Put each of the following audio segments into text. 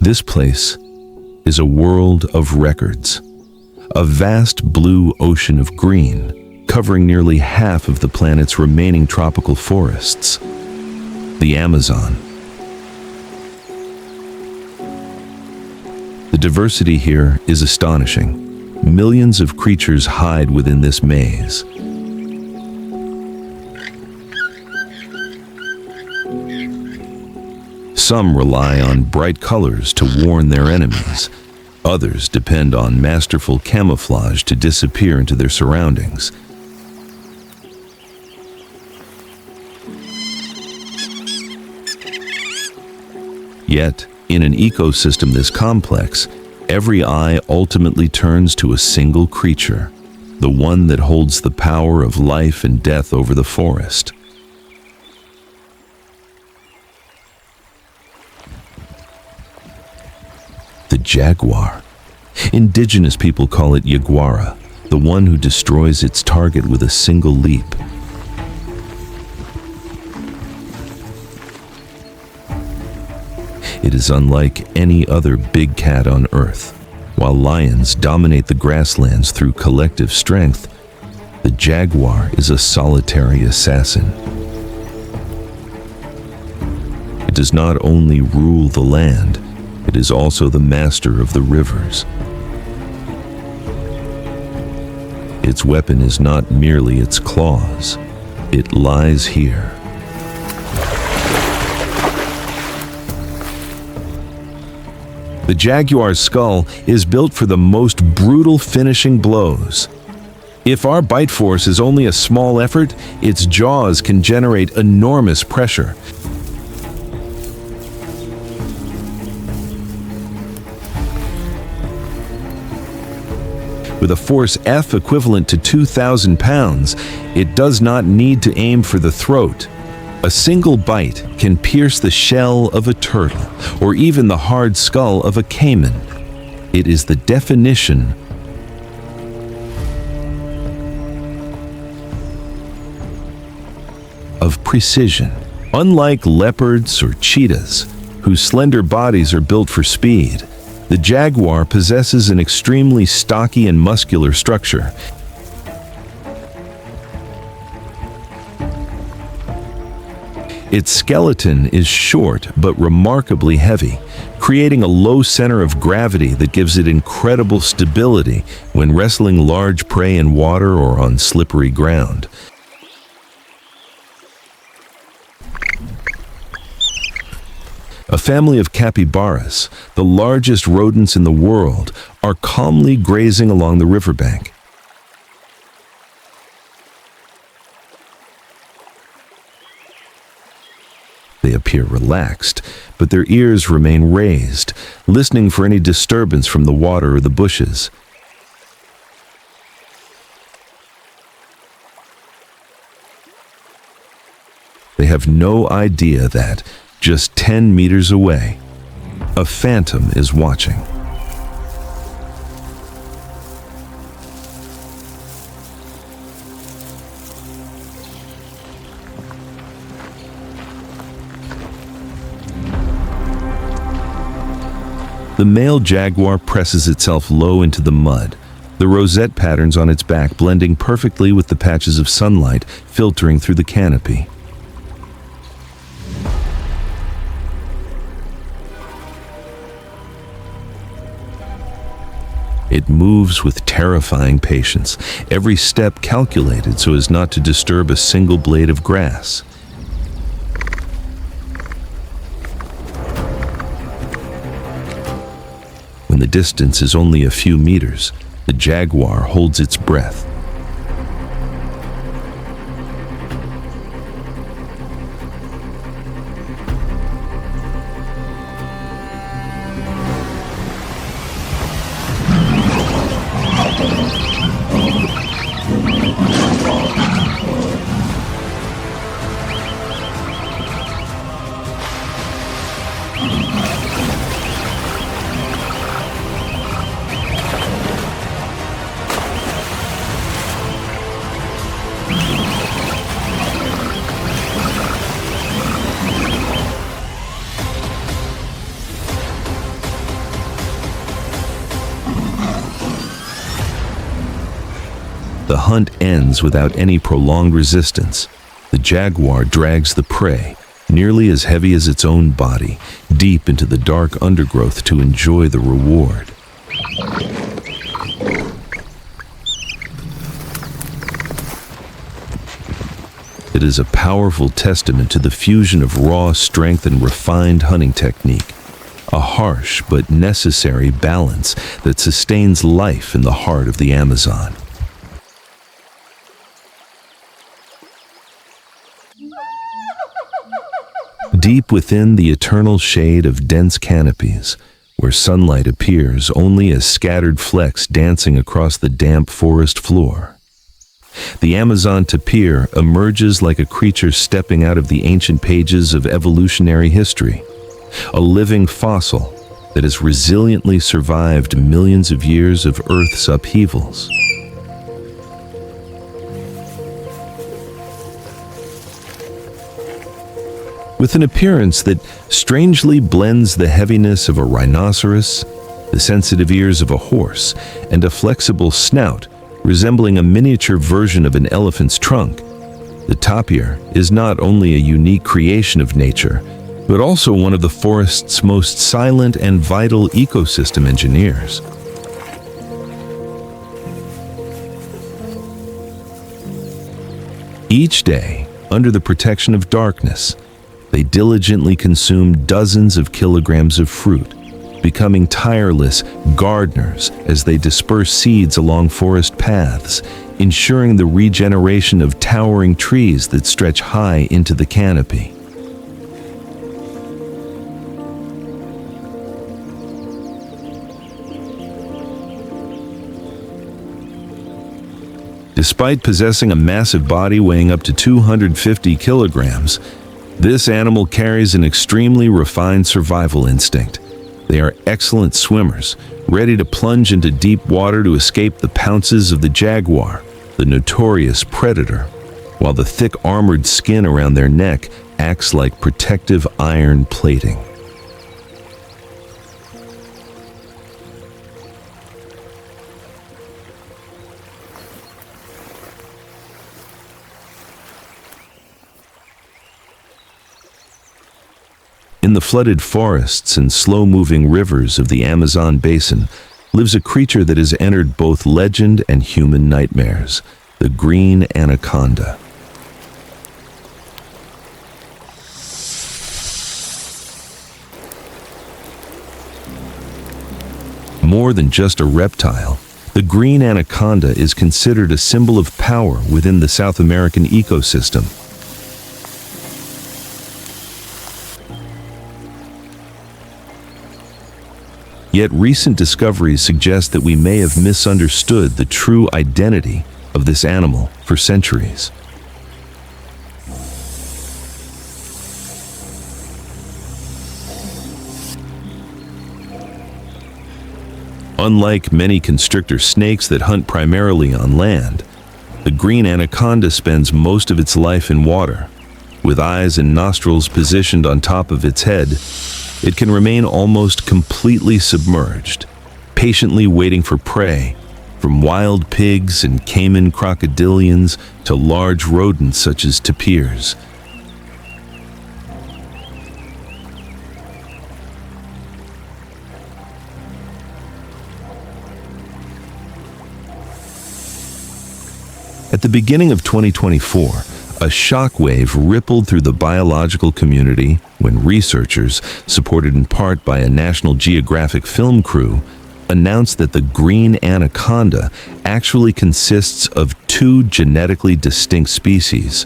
This place is a world of records, a vast blue ocean of green, covering nearly half of the planet's remaining tropical forests, the Amazon. The diversity here is astonishing. Millions of creatures hide within this maze. Some rely on bright colors to warn their enemies. Others depend on masterful camouflage to disappear into their surroundings. Yet, in an ecosystem this complex, every eye ultimately turns to a single creature, the one that holds the power of life and death over the forest. The jaguar. Indigenous people call it Jaguar, the one who destroys its target with a single leap. It is unlike any other big cat on Earth. While lions dominate the grasslands through collective strength, the jaguar is a solitary assassin. It does not only rule the land, it is also the master of the rivers. Its weapon is not merely its claws, it lies here. The jaguar's skull is built for the most brutal finishing blows. If our bite force is only a small effort, its jaws can generate enormous pressure. With a force F equivalent to 2,000 pounds, it does not need to aim for the throat. A single bite can pierce the shell of a turtle, or even the hard skull of a caiman. It is the definition of precision. Unlike leopards or cheetahs, whose slender bodies are built for speed, the jaguar possesses an extremely stocky and muscular structure. Its skeleton is short but remarkably heavy, creating a low center of gravity that gives it incredible stability when wrestling large prey in water or on slippery ground. A family of capybaras, the largest rodents in the world, are calmly grazing along the riverbank. They appear relaxed, but their ears remain raised, listening for any disturbance from the water or the bushes. They have no idea that, just 10 meters away, a phantom is watching. The male jaguar presses itself low into the mud, the rosette patterns on its back blending perfectly with the patches of sunlight filtering through the canopy. It moves with terrifying patience, every step calculated so as not to disturb a single blade of grass. When the distance is only a few meters, the jaguar holds its breath. the hunt ends without any prolonged resistance. The jaguar drags the prey, nearly as heavy as its own body, deep into the dark undergrowth to enjoy the reward. It is a powerful testament to the fusion of raw strength and refined hunting technique, a harsh but necessary balance that sustains life in the heart of the Amazon. Deep within the eternal shade of dense canopies, where sunlight appears only as scattered flecks dancing across the damp forest floor, the Amazon tapir emerges like a creature stepping out of the ancient pages of evolutionary history, a living fossil that has resiliently survived millions of years of Earth's upheavals. With an appearance that strangely blends the heaviness of a rhinoceros, the sensitive ears of a horse, and a flexible snout resembling a miniature version of an elephant's trunk, the tapir is not only a unique creation of nature, but also one of the forest's most silent and vital ecosystem engineers. Each day, under the protection of darkness, they diligently consume dozens of kilograms of fruit, becoming tireless gardeners as they disperse seeds along forest paths, ensuring the regeneration of towering trees that stretch high into the canopy. Despite possessing a massive body weighing up to 250 kilograms, this animal carries an extremely refined survival instinct. They are excellent swimmers, ready to plunge into deep water to escape the pounces of the jaguar, the notorious predator, while the thick armored skin around their neck acts like protective iron plating. In the flooded forests and slow-moving rivers of the Amazon basin lives a creature that has entered both legend and human nightmares, the green anaconda. More than just a reptile, the green anaconda is considered a symbol of power within the South American ecosystem. Yet recent discoveries suggest that we may have misunderstood the true identity of this animal for centuries. Unlike many constrictor snakes that hunt primarily on land, the green anaconda spends most of its life in water. With eyes and nostrils positioned on top of its head, it can remain almost completely submerged, patiently waiting for prey, from wild pigs and caiman crocodilians to large rodents such as tapirs. At the beginning of 2024, a shockwave rippled through the biological community when researchers, supported in part by a National Geographic film crew, announced that the green anaconda actually consists of two genetically distinct species.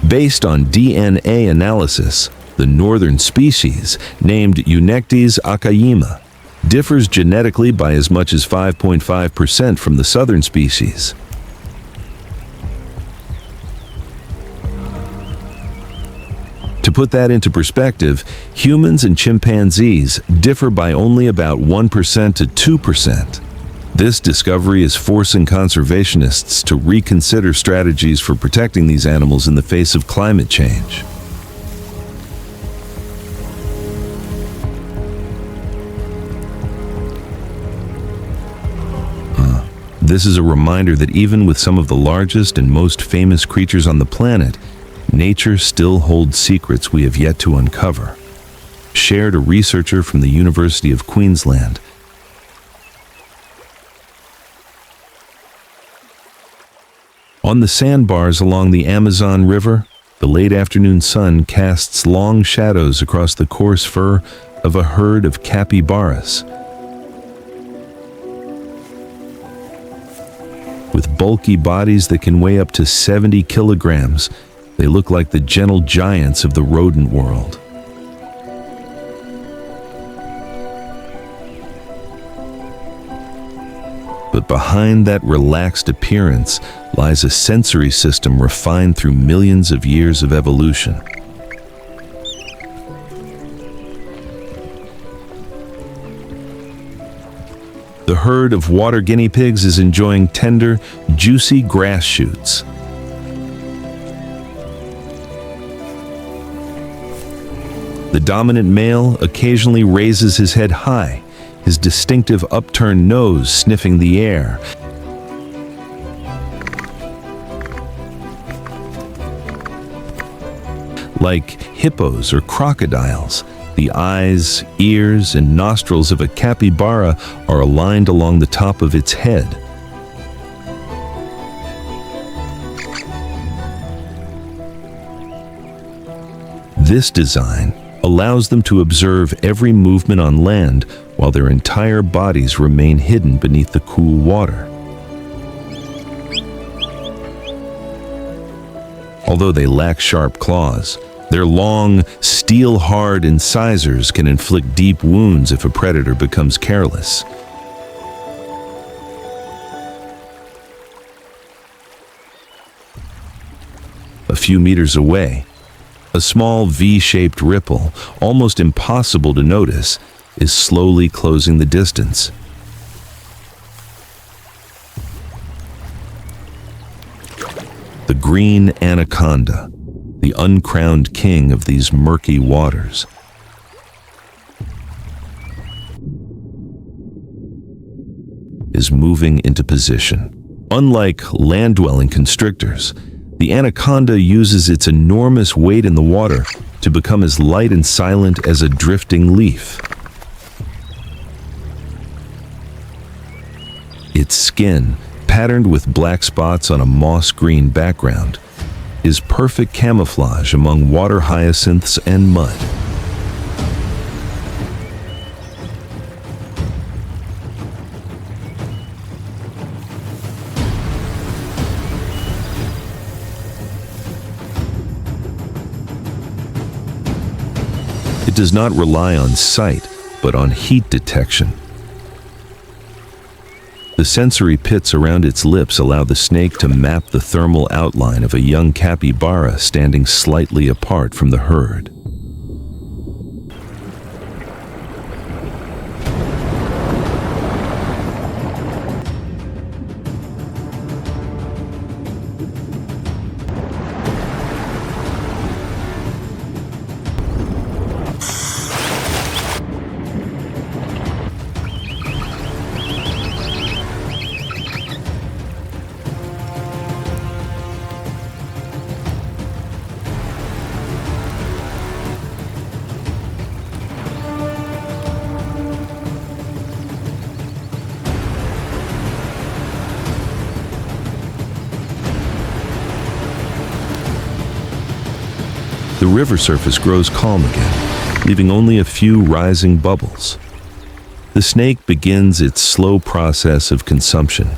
Based on DNA analysis, the northern species, named Eunectes acayima, differs genetically by as much as 5.5% from the southern species. To put that into perspective, humans and chimpanzees differ by only about 1% to 2%. This discovery is forcing conservationists to reconsider strategies for protecting these animals in the face of climate change. This is a reminder that even with some of the largest and most famous creatures on the planet, nature still holds secrets we have yet to uncover. Shared a researcher from the University of Queensland. On the sandbars along the Amazon River, the late afternoon sun casts long shadows across the coarse fur of a herd of capybaras. With bulky bodies that can weigh up to 70 kilograms, they look like the gentle giants of the rodent world. But behind that relaxed appearance lies a sensory system refined through millions of years of evolution. The herd of water guinea pigs is enjoying tender, juicy grass shoots. The dominant male occasionally raises his head high, his distinctive upturned nose sniffing the air. Like hippos or crocodiles, the eyes, ears, and nostrils of a capybara are aligned along the top of its head. This design allows them to observe every movement on land while their entire bodies remain hidden beneath the cool water. Although they lack sharp claws, their long, steel-hard incisors can inflict deep wounds if a predator becomes careless. A few meters away, a small V-shaped ripple, almost impossible to notice, is slowly closing the distance. The green anaconda, the uncrowned king of these murky waters. Is moving into position. Unlike land-dwelling constrictors, the anaconda uses its enormous weight in the water to become as light and silent as a drifting leaf. Its skin, patterned with black spots on a moss-green background, is perfect camouflage among water hyacinths and mud. It does not rely on sight, but on heat detection. The sensory pits around its lips allow the snake to map the thermal outline of a young capybara standing slightly apart from the herd. The river surface grows calm again, leaving only a few rising bubbles. The snake begins its slow process of consumption.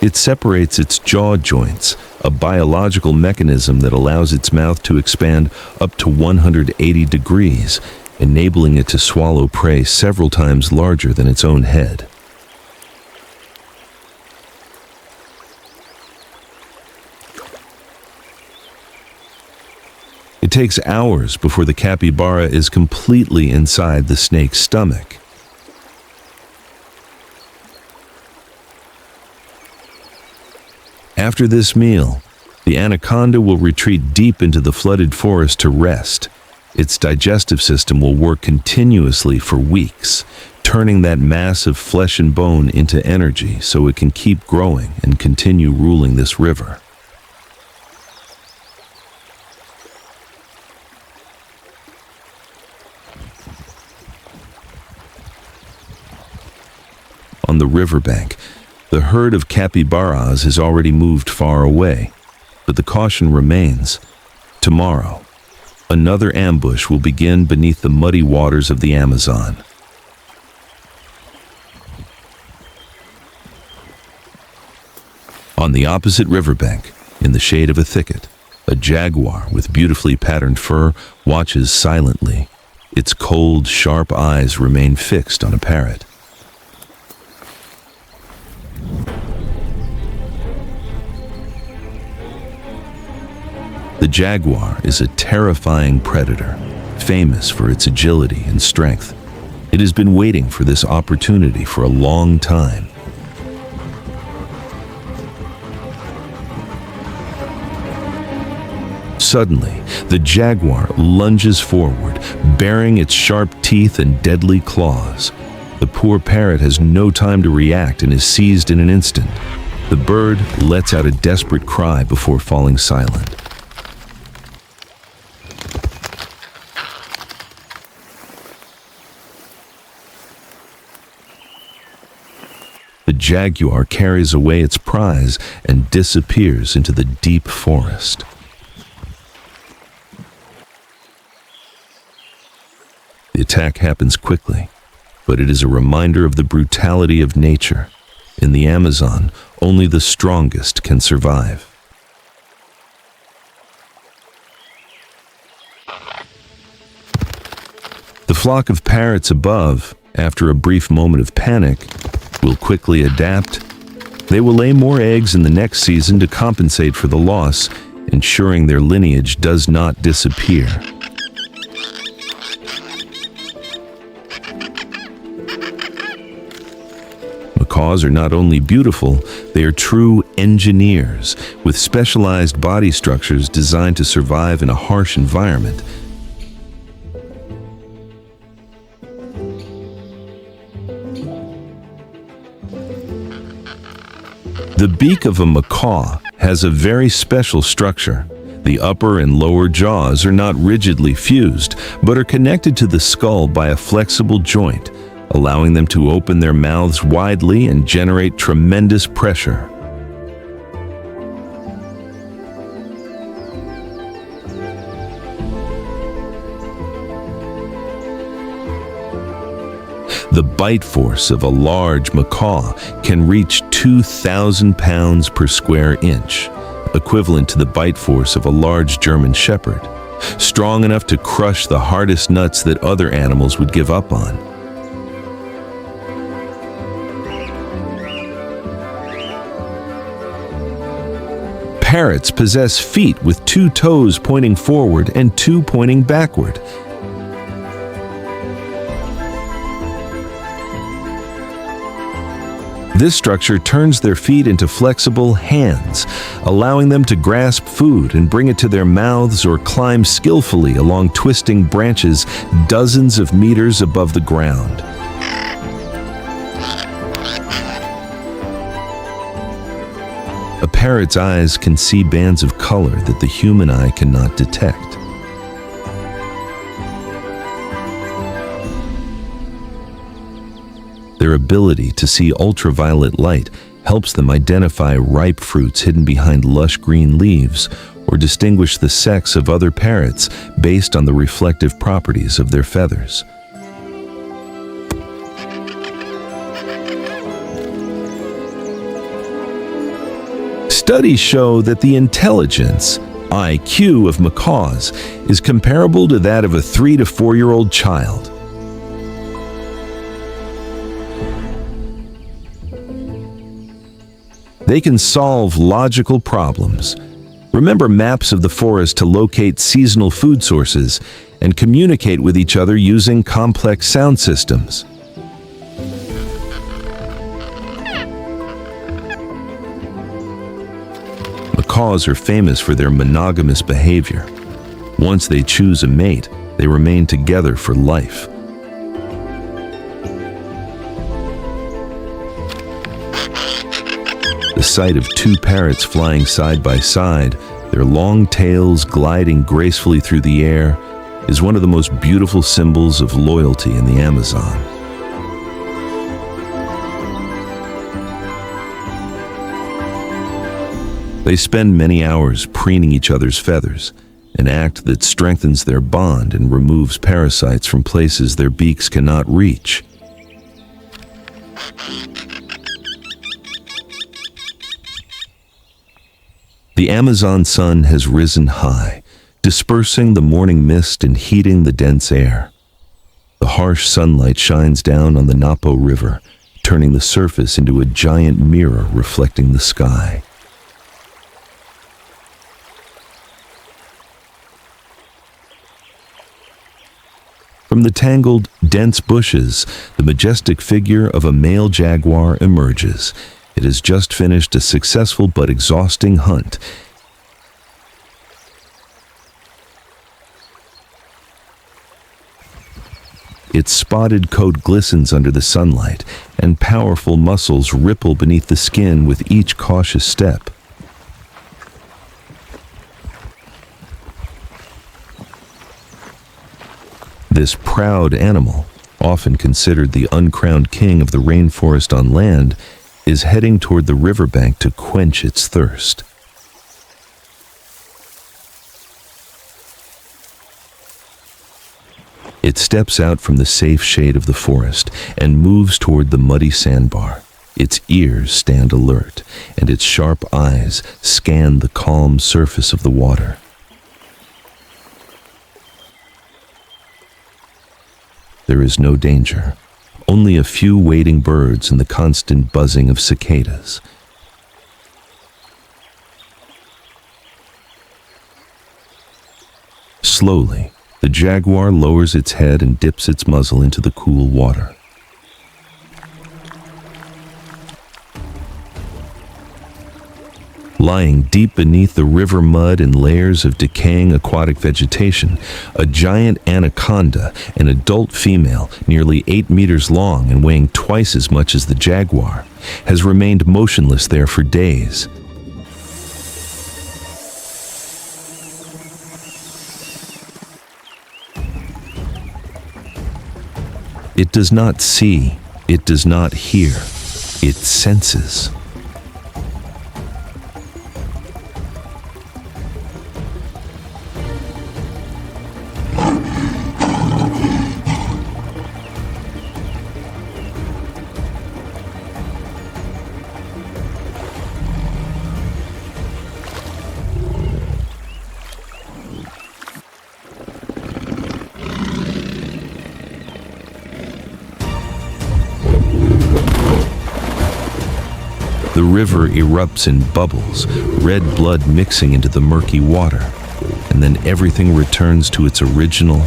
It separates its jaw joints, a biological mechanism that allows its mouth to expand up to 180 degrees, enabling it to swallow prey several times larger than its own head. It takes hours before the capybara is completely inside the snake's stomach. After this meal, the anaconda will retreat deep into the flooded forest to rest, Its digestive system will work continuously for weeks, turning that mass of flesh and bone into energy so it can keep growing and continue ruling this river. On the riverbank, the herd of capybaras has already moved far away, but the caution remains. Tomorrow, another ambush will begin beneath the muddy waters of the Amazon. On the opposite riverbank, in the shade of a thicket, a jaguar with beautifully patterned fur watches silently. Its cold, sharp eyes remain fixed on a parrot. The jaguar is a terrifying predator, famous for its agility and strength. It has been waiting for this opportunity for a long time. Suddenly, the jaguar lunges forward, baring its sharp teeth and deadly claws. The poor parrot has no time to react and is seized in an instant. The bird lets out a desperate cry before falling silent. The jaguar carries away its prize and disappears into the deep forest. The attack happens quickly, but it is a reminder of the brutality of nature. In the Amazon, only the strongest can survive. The flock of parrots above, after a brief moment of panic, will quickly adapt. They will lay more eggs in the next season to compensate for the loss, ensuring their lineage does not disappear. Macaws are not only beautiful, they are true engineers with specialized body structures designed to survive in a harsh environment. The beak of a macaw has a very special structure. The upper and lower jaws are not rigidly fused, but are connected to the skull by a flexible joint, allowing them to open their mouths widely and generate tremendous pressure. The bite force of a large macaw can reach 2,000 pounds per square inch, equivalent to the bite force of a large German shepherd, strong enough to crush the hardest nuts that other animals would give up on. Parrots possess feet with 2 toes pointing forward and 2 pointing backward. This structure turns their feet into flexible hands, allowing them to grasp food and bring it to their mouths or climb skillfully along twisting branches dozens of meters above the ground. A parrot's eyes can see bands of color that the human eye cannot detect. Their ability to see ultraviolet light helps them identify ripe fruits hidden behind lush green leaves or distinguish the sex of other parrots based on the reflective properties of their feathers. Studies show that the intelligence, IQ, of macaws is comparable to that of a 3 to 4-year-old child. They can solve logical problems, remember maps of the forest to locate seasonal food sources, and communicate with each other using complex sound systems. Macaws are famous for their monogamous behavior. Once they choose a mate, They remain together for life. The sight of two parrots flying side by side, their long tails gliding gracefully through the air, is one of the most beautiful symbols of loyalty in the Amazon. They spend many hours preening each other's feathers, an act that strengthens their bond and removes parasites from places their beaks cannot reach. The Amazon sun has risen high, dispersing the morning mist and heating the dense air. The harsh sunlight shines down on the Napo River, turning the surface into a giant mirror reflecting the sky. From the tangled, dense bushes, the majestic figure of a male jaguar emerges. It has just finished a successful but exhausting hunt. Its spotted coat glistens under the sunlight, and powerful muscles ripple beneath the skin with each cautious step. This proud animal, often considered the uncrowned king of the rainforest on land, is heading toward the riverbank to quench its thirst. It steps out from the safe shade of the forest and moves toward the muddy sandbar. Its ears stand alert, and its sharp eyes scan the calm surface of the water. There is no danger, only a few wading birds and the constant buzzing of cicadas. Slowly, the jaguar lowers its head and dips its muzzle into the cool water. Lying deep beneath the river mud and layers of decaying aquatic vegetation, a giant anaconda, an adult female nearly 8 meters long and weighing twice as much as the jaguar, has remained motionless there for days. It does not see, it does not hear, it senses. The river erupts in bubbles, red blood mixing into the murky water, and then everything returns to its original,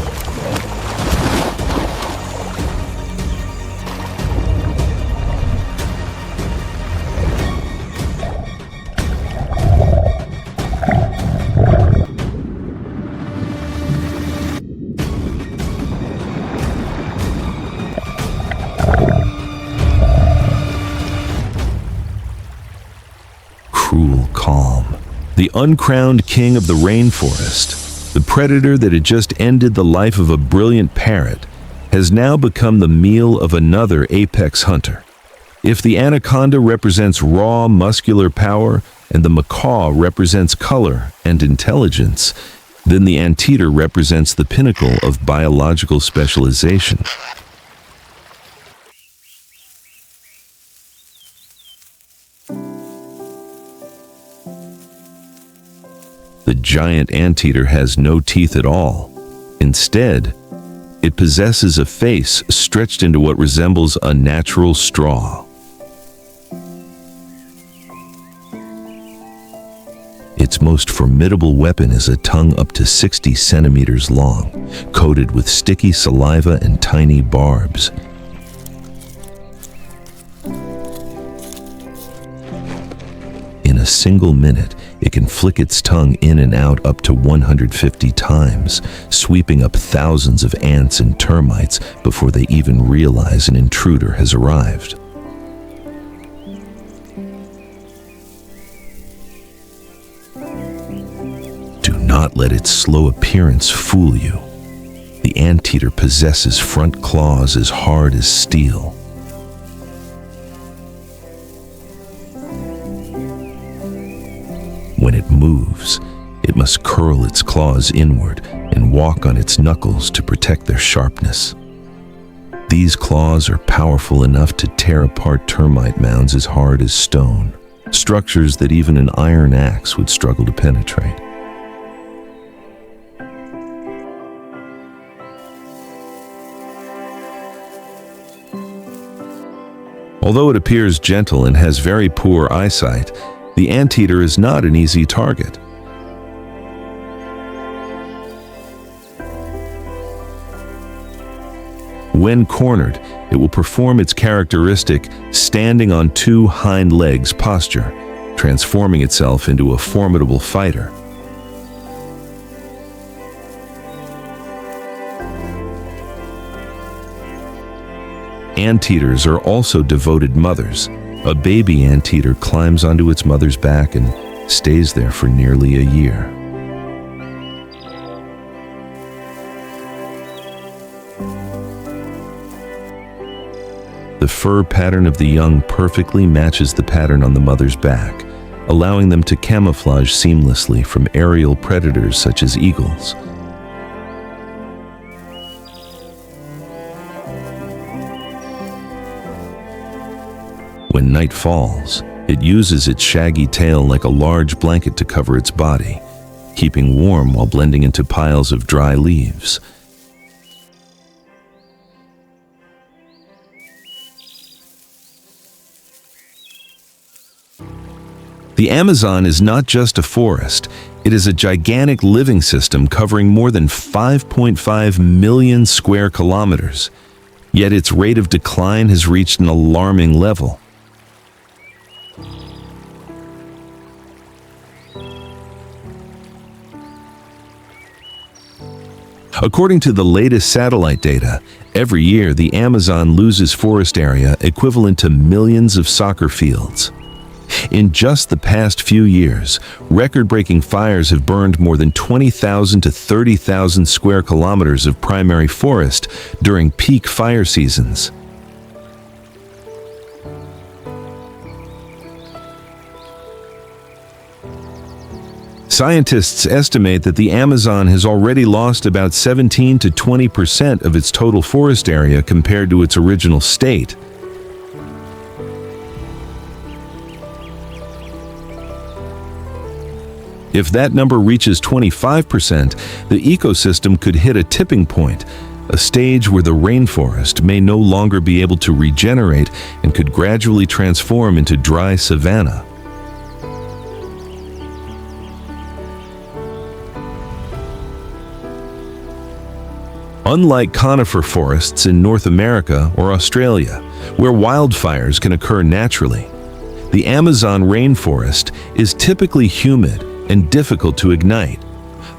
cruel calm. The uncrowned king of the rainforest, the predator that had just ended the life of a brilliant parrot, has now become the meal of another apex hunter. If the anaconda represents raw, muscular power, and the macaw represents color and intelligence, then the anteater represents the pinnacle of biological specialization. The giant anteater has no teeth at all. Instead, it possesses a face stretched into what resembles a natural straw. Its most formidable weapon is a tongue up to 60 centimeters long, coated with sticky saliva and tiny barbs. In a single minute, it can flick its tongue in and out up to 150 times, sweeping up thousands of ants and termites before they even realize an intruder has arrived. Do not let its slow appearance fool you. The anteater possesses front claws as hard as steel. When it moves, it must curl its claws inward and walk on its knuckles to protect their sharpness. These claws are powerful enough to tear apart termite mounds as hard as stone, structures that even an iron axe would struggle to penetrate. Although it appears gentle and has very poor eyesight, the anteater is not an easy target. When cornered, it will perform its characteristic standing on two hind legs posture, transforming itself into a formidable fighter. Anteaters are also devoted mothers. A baby anteater climbs onto its mother's back and stays there for nearly a year. The fur pattern of the young perfectly matches the pattern on the mother's back, allowing them to camouflage seamlessly from aerial predators such as eagles. When night falls, it uses its shaggy tail like a large blanket to cover its body, keeping warm while blending into piles of dry leaves. The Amazon is not just a forest, it is a gigantic living system covering more than 5.5 million square kilometers. Yet its rate of decline has reached an alarming level. According to the latest satellite data, every year the Amazon loses forest area equivalent to millions of soccer fields. In just the past few years, record-breaking fires have burned more than 20,000 to 30,000 square kilometers of primary forest during peak fire seasons. Scientists estimate that the Amazon has already lost about 17 to 20% of its total forest area compared to its original state. If that number reaches 25%, the ecosystem could hit a tipping point, a stage where the rainforest may no longer be able to regenerate and could gradually transform into dry savanna. Unlike conifer forests in North America or Australia, where wildfires can occur naturally, the Amazon rainforest is typically humid and difficult to ignite.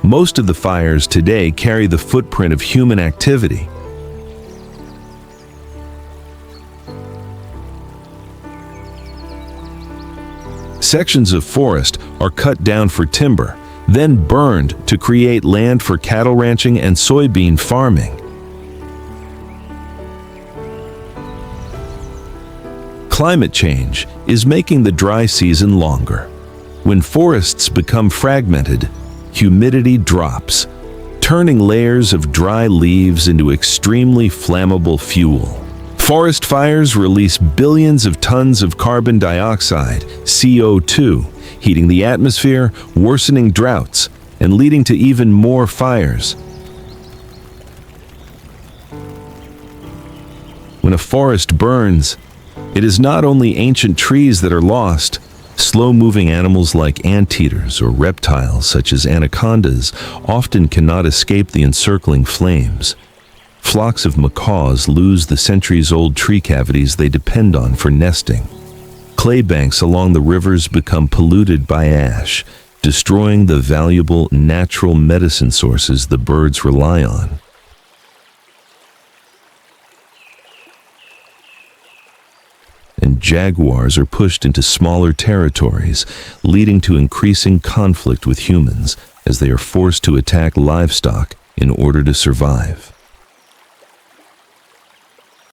Most of the fires today carry the footprint of human activity. Sections of forest are cut down for timber, then burned to create land for cattle ranching and soybean farming. Climate change is making the dry season longer. When forests become fragmented, humidity drops, turning layers of dry leaves into extremely flammable fuel. Forest fires release billions of tons of carbon dioxide, CO2, heating the atmosphere, worsening droughts, and leading to even more fires. When a forest burns, it is not only ancient trees that are lost. Slow-moving animals like anteaters or reptiles such as anacondas often cannot escape the encircling flames. Flocks of macaws lose the centuries-old tree cavities they depend on for nesting. Clay banks along the rivers become polluted by ash, destroying the valuable natural medicine sources the birds rely on. And jaguars are pushed into smaller territories, leading to increasing conflict with humans as they are forced to attack livestock in order to survive.